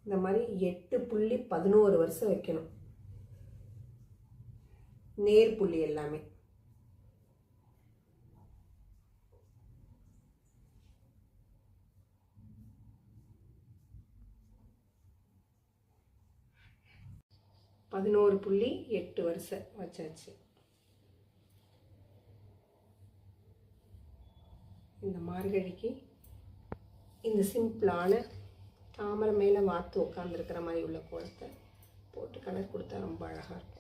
இந்த மாதிரி 8 புள்ளி 11 வருஷம் வைக்கணும். நேர் புள்ளி எல்லாமே. $11.8 வருஷம் வச்சாச்சு. இந்த மார்கழிக்கு இந்த சிம்பிளான தாமரை மேலே வாத்து உட்காந்துருக்கிற மாதிரி உள்ள கோலத்தை போட்டு கலர் கொடுத்தா ரொம்ப அழகாக இருக்கும்.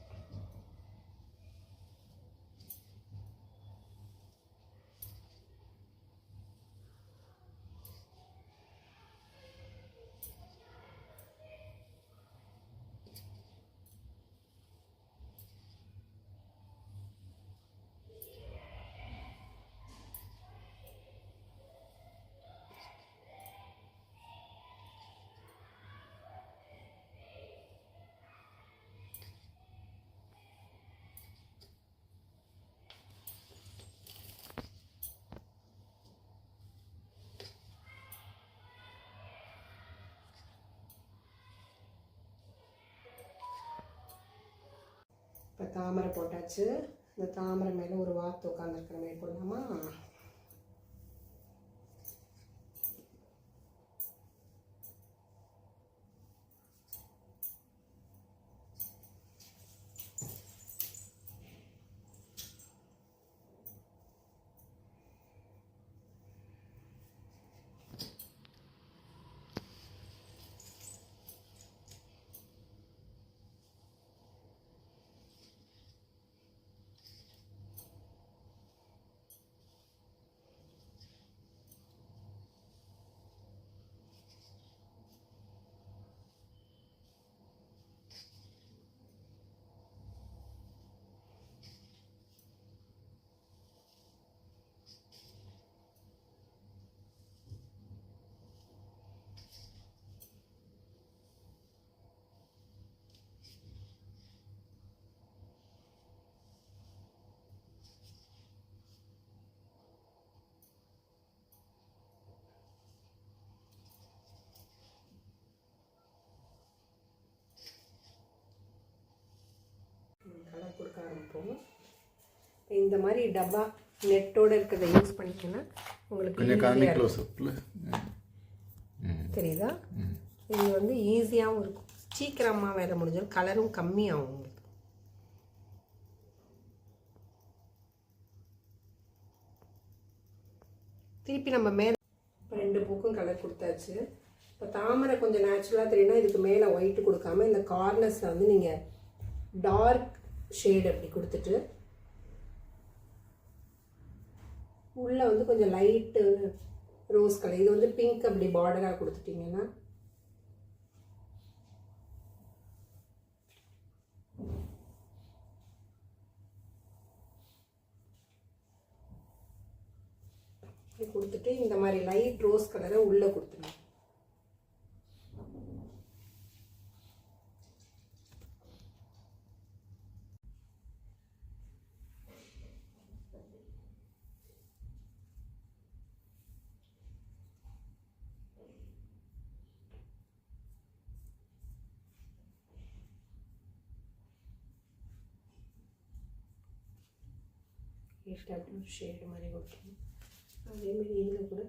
இப்போ தாமரை போட்டாச்சு. இந்த தாமரை மேலே ஒரு வாத்து உட்காந்துருக்கிற மாதிரி போடலாமா? கலர் கொடுக்க ஆரம்பிப்போம். இந்த மாதிரி டப்பா நெட்டோடு இருக்கிறத யூஸ் பண்ணிங்கன்னா உங்களுக்கு தெரியுதா? இது வந்து ஈஸியாகவும் இருக்கும், சீக்கிரமாக வேலை முடிஞ்சிடும், கலரும் கம்மியாகும் உங்களுக்கு. திருப்பி நம்ம மேலே 2 பூக்கும் கலர் கொடுத்தாச்சு. இப்போ தாமரை கொஞ்சம் நேச்சுரலாக தெரியும்னா இதுக்கு மேலே ஒயிட்டு கொடுக்காம இந்த கார்னர்ஸில் வந்து நீங்கள் டார்க் ஷேட் அப்படி கொடுத்துட்டு உள்ளே வந்து கொஞ்சம் லைட்டு ரோஸ் கலர், இது வந்து பிங்க் அப்படி பார்டராக கொடுத்துட்டிங்கன்னா கொடுத்துட்டு இந்த மாதிரி லைட் ரோஸ் கலரை உள்ளே கொடுத்துருங்க. ஷேடு மாதிரி கொடுக்கணும். அதேமாதிரி இதில் கூட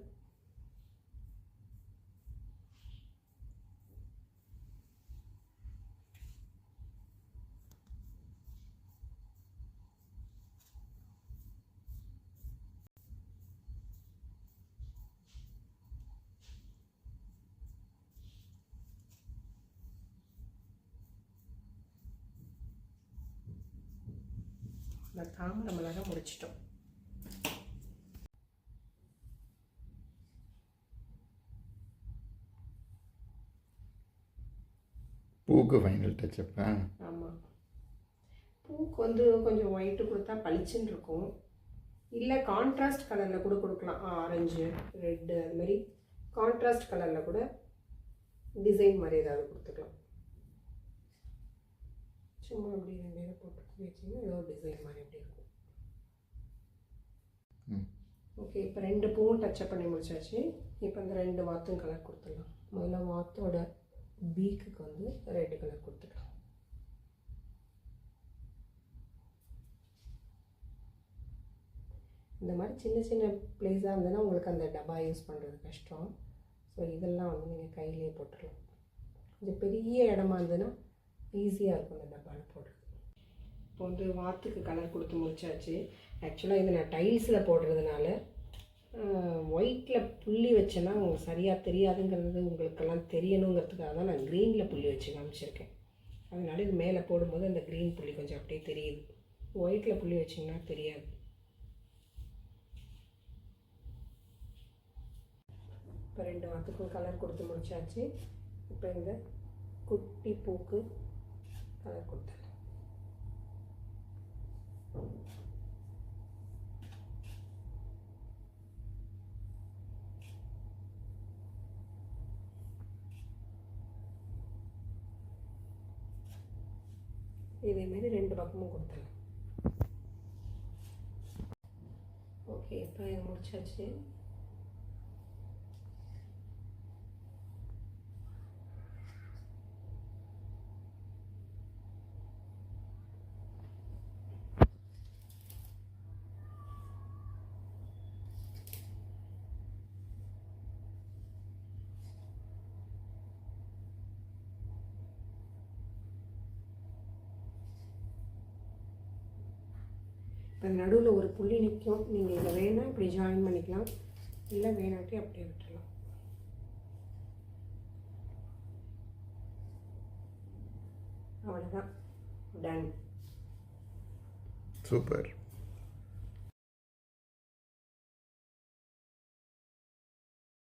இந்த தாமரை மலரை முடிச்சிட்டோம். பூக்கு ஃபைனல் டச்சப்பா. ஆமாம், பூக்கு வந்து கொஞ்சம் ஒயிட்டு கொடுத்தா பளிச்சுன்னு இருக்கும். இல்லை கான்ட்ராஸ்ட் கலரில் கூட கொடுக்கலாம், ஆரஞ்சு ரெட்டு அது மாதிரி கான்ட்ராஸ்ட் கலரில் கூட டிசைன் மாதிரி ஏதாவது கொடுத்துக்கலாம். சும்மா அப்படி 2 இதை போட்டு வச்சிங்கன்னா ஏதோ டிசைன் மாதிரி அப்படி இருக்கும். ஓகே, இப்போ 2 பூவும் டச்சப் பண்ணி முடிச்சாச்சு. இப்போ இந்த 2 வாத்தும் கலர் கொடுத்துடலாம். முதல்ல வாத்தோட பீக்குக்கு வந்து ரெட் கலர் கொடுத்துக்கலாம். இந்த மாதிரி சின்ன சின்ன பிளேஸாக இருந்ததுன்னா உங்களுக்கு அந்த டப்பா யூஸ் பண்ணுறது கஷ்டம். ஸோ இதெல்லாம் வந்து நீங்கள் கையிலே போட்டுடலாம். கொஞ்சம் பெரிய இடமா இருந்ததுன்னா ஈஸியாக இருக்கும் அந்த டப்பாவில் போடுறது. இப்போ வந்து வாத்துக்கு கலர் கொடுத்து முடிச்சாச்சு. ஆக்சுவலாக இது நான் டைல்ஸில் போடுறதுனால ஒயிட்டில் புள்ளி வச்சேன்னா உங்களுக்கு சரியாக தெரியாதுங்கிறது உங்களுக்கெல்லாம் தெரியணுங்கிறதுக்காக தான் நான் க்ரீனில் புள்ளி வச்சு காமிச்சிருக்கேன். அதனால இது மேலே போடும்போது அந்த க்ரீன் புள்ளி கொஞ்சம் அப்படியே தெரியுது. ஒயிட்டில் புள்ளி வச்சிங்கன்னா தெரியாது. இப்போ 2 வாத்துக்கும் கலர் கொடுத்து முடிச்சாச்சு. இப்போ இந்த குட்டி பூக்கு கலர் கொடுத்துடலாம். இதேமாரி 2 பக்கமும் கொடுத்துடலாம். ஓகே, இப்போ இது முடிச்சாச்சு. இப்போ நடுவில் ஒரு புள்ளி நிற்கும். நீங்கள் இதை வேணால் இப்படி ஜாயின் பண்ணிக்கலாம், இல்லை வேணாட்டி அப்படியே விட்டுடலாம். அவ்வளோதான், டன். சூப்பர்.